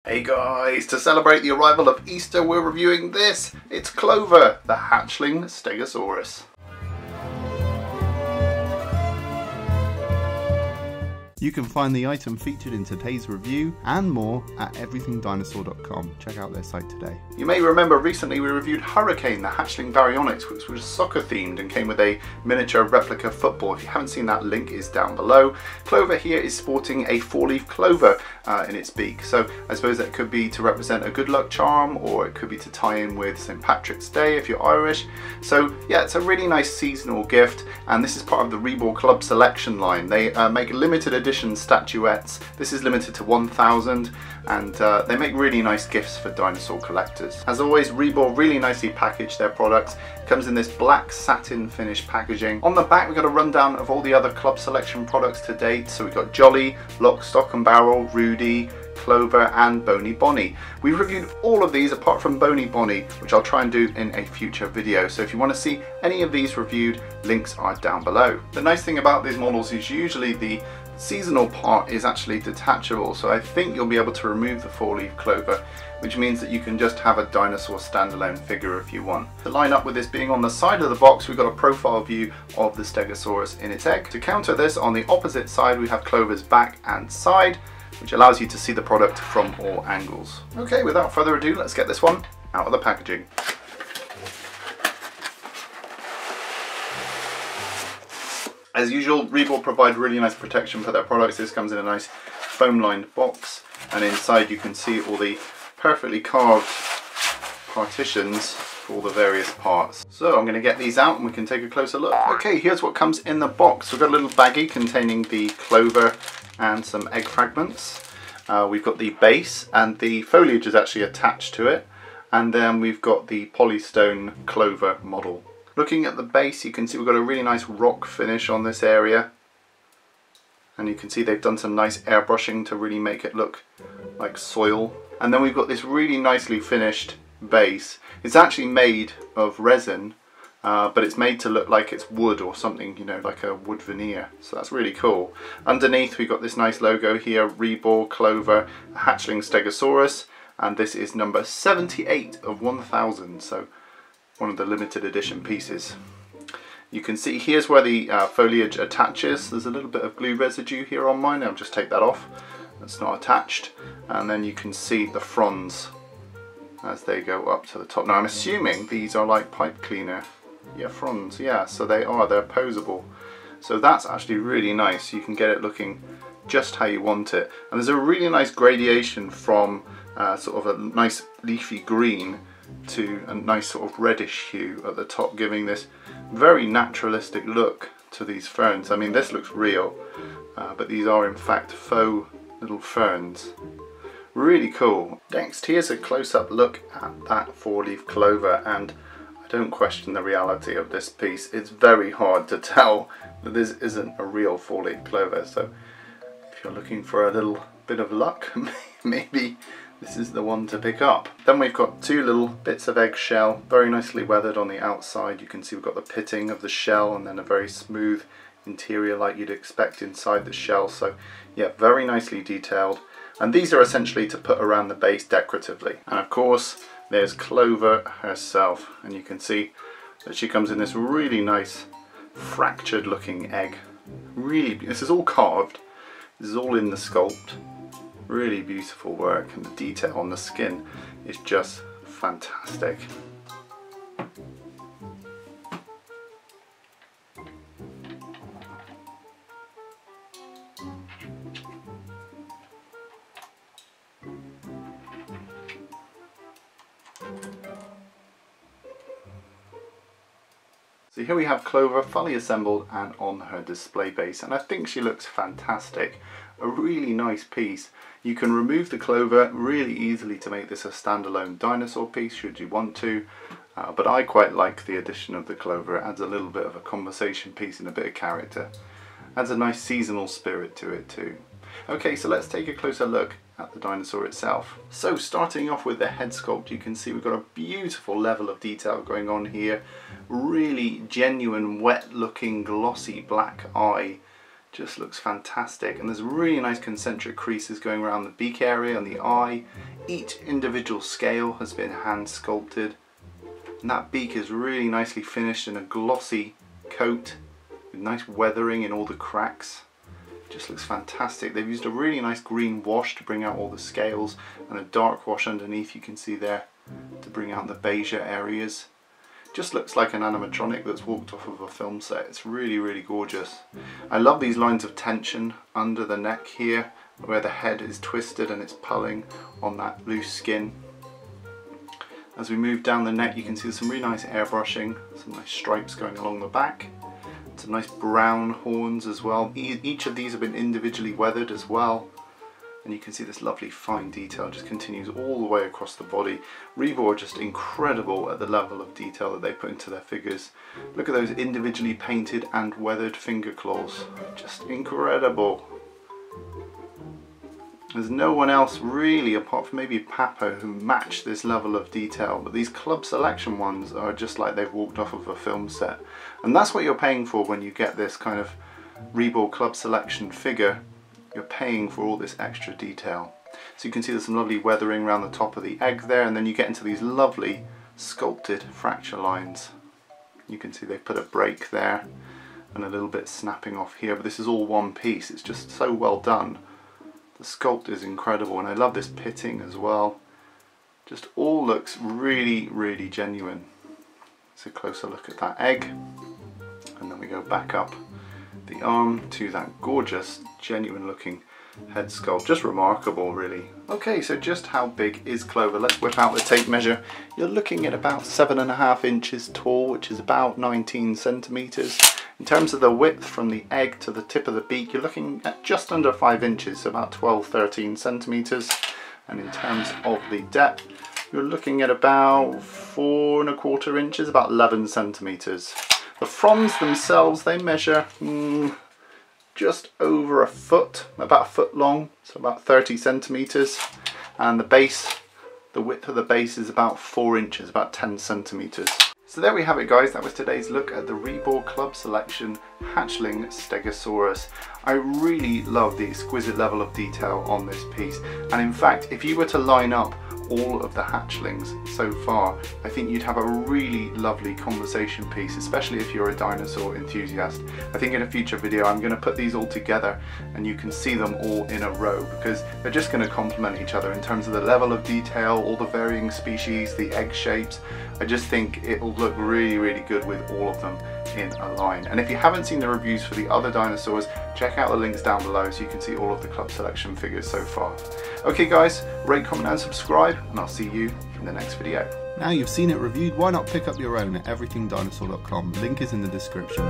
Hey guys, to celebrate the arrival of Easter we're reviewing this. It's Clover, the hatchling Stegosaurus. You can find the item featured in today's review and more at everythingdinosaur.com. Check out their site today. You may remember recently we reviewed Hurricane, the hatchling baryonyx, which was soccer themed and came with a miniature replica football. If you haven't seen that, link is down below. Clover here is sporting a 4-leaf clover in its beak. So I suppose that could be to represent a good luck charm, or it could be to tie in with St. Patrick's Day if you're Irish. So yeah, it's a really nice seasonal gift, and this is part of the Rebor Club selection line. They make limited edition statuettes. This is limited to 1,000, and they make really nice gifts for dinosaur collectors. As always, Rebor really nicely packaged their products. It comes in this black satin finish packaging. On the back we've got a rundown of all the other club selection products to date. So we've got Jolly, Lock, Stock and Barrel, Rudy, Clover and Bony Bonnie. We've reviewed all of these apart from Bony Bonnie, which I'll try and do in a future video. So if you want to see any of these reviewed, links are down below. The nice thing about these models is usually the seasonal part is actually detachable, so I think you'll be able to remove the 4-leaf clover, which means that you can just have a dinosaur standalone figure if you want. To line up with this being on the side of the box, we've got a profile view of the Stegosaurus in its egg. To counter this, on the opposite side we have Clover's back and side, which allows you to see the product from all angles. Okay, without further ado, let's get this one out of the packaging. As usual, Rebor provide really nice protection for their products. This comes in a nice foam-lined box, and inside you can see all the perfectly carved partitions for all the various parts. So I'm going to get these out and we can take a closer look. Okay, here's what comes in the box. We've got a little baggie containing the clover and some egg fragments. We've got the base, and the foliage is actually attached to it, and then we've got the polystone clover model. Looking at the base, you can see we've got a really nice rock finish on this area, and you can see they've done some nice airbrushing to really make it look like soil. And then we've got this really nicely finished base. It's actually made of resin, but it's made to look like it's wood or something, you know, like a wood veneer. So that's really cool. Underneath we've got this nice logo here, Rebor, Clover, Hatchling Stegosaurus, and this is number 78 of 1,000. So one of the limited edition pieces. You can see here's where the foliage attaches. There's a little bit of glue residue here on mine. I'll just take that off. That's not attached. And then you can see the fronds as they go up to the top. Now I'm assuming these are like pipe cleaner. Yeah, fronds, yeah, so they're posable. So that's actually really nice. You can get it looking just how you want it. And there's a really nice gradation from sort of a nice leafy green to a nice sort of reddish hue at the top, giving this very naturalistic look to these ferns. I mean, this looks real, but these are in fact faux little ferns. Really cool. Next, here's a close-up look at that 4-leaf clover, and I don't question the reality of this piece. It's very hard to tell that this isn't a real 4-leaf clover, so if you're looking for a little bit of luck, maybe this is the one to pick up. Then we've got two little bits of eggshell, very nicely weathered on the outside. You can see we've got the pitting of the shell and then a very smooth interior like you'd expect inside the shell. So yeah, very nicely detailed. And these are essentially to put around the base decoratively. And of course, there's Clover herself. And you can see that she comes in this really nice fractured looking egg. Really, this is all carved. This is all in the sculpt. Really beautiful work, and the detail on the skin is just fantastic. So here we have Clover fully assembled and on her display base, and I think she looks fantastic. A really nice piece. You can remove the Clover really easily to make this a standalone dinosaur piece should you want to, but I quite like the addition of the Clover. It adds a little bit of a conversation piece and a bit of character. Adds a nice seasonal spirit to it too. Okay, so let's take a closer look at the dinosaur itself. So starting off with the head sculpt, you can see we've got a beautiful level of detail going on here. Really genuine, wet looking, glossy black eye. Just looks fantastic, and there's really nice concentric creases going around the beak area and the eye. Each individual scale has been hand sculpted, and that beak is really nicely finished in a glossy coat with nice weathering in all the cracks. Just looks fantastic. They've used a really nice green wash to bring out all the scales, and a dark wash underneath, you can see there, to bring out the beige areas. Just looks like an animatronic that's walked off of a film set. It's really gorgeous. I love these lines of tension under the neck here, where the head is twisted and it's pulling on that loose skin. As we move down the neck, you can see some really nice airbrushing, some nice stripes going along the back. Some nice brown horns as well. Each of these have been individually weathered as well. And you can see this lovely fine detail just continues all the way across the body. Rebor are just incredible at the level of detail that they put into their figures. Look at those individually painted and weathered finger claws. Just incredible. There's no one else really, apart from maybe Papo, who match this level of detail, but these Club Selection ones are just like they've walked off of a film set. And that's what you're paying for when you get this kind of Rebor Club Selection figure. You're paying for all this extra detail. So you can see there's some lovely weathering around the top of the egg there, and then you get into these lovely sculpted fracture lines. You can see they've put a break there and a little bit snapping off here, but this is all one piece. It's just so well done. The sculpt is incredible, and I love this pitting as well. Just all looks really genuine. Let's a closer look at that egg, and then we go back up the arm to that gorgeous, genuine looking head sculpt. Just remarkable, really. Okay, so just how big is Clover? Let's whip out the tape measure. You're looking at about 7.5 inches tall, which is about 19 centimeters. In terms of the width from the egg to the tip of the beak, you're looking at just under 5 inches, so about 12-13 centimeters. And in terms of the depth, you're looking at about 4.25 inches, about 11 centimeters. The fronds themselves, they measure just over a foot, about a foot long, so about 30 centimeters. And the base, the width of the base is about 4 inches, about 10 centimeters. So there we have it, guys. That was today's look at the Rebor Club Selection Hatchling Stegosaurus. I really love the exquisite level of detail on this piece. And in fact, if you were to line up all of the hatchlings so far, I think you'd have a really lovely conversation piece, especially if you're a dinosaur enthusiast. I think in a future video I'm going to put these all together and you can see them all in a row, because they're just going to complement each other in terms of the level of detail, all the varying species, the egg shapes. I just think it will look really good with all of them in a line. And if you haven't seen the reviews for the other dinosaurs, check out the links down below so you can see all of the Club Selection figures so far. Okay guys, rate, comment and subscribe, and I'll see you in the next video. Now you've seen it reviewed, why not pick up your own at everythingdinosaur.com? Link is in the description.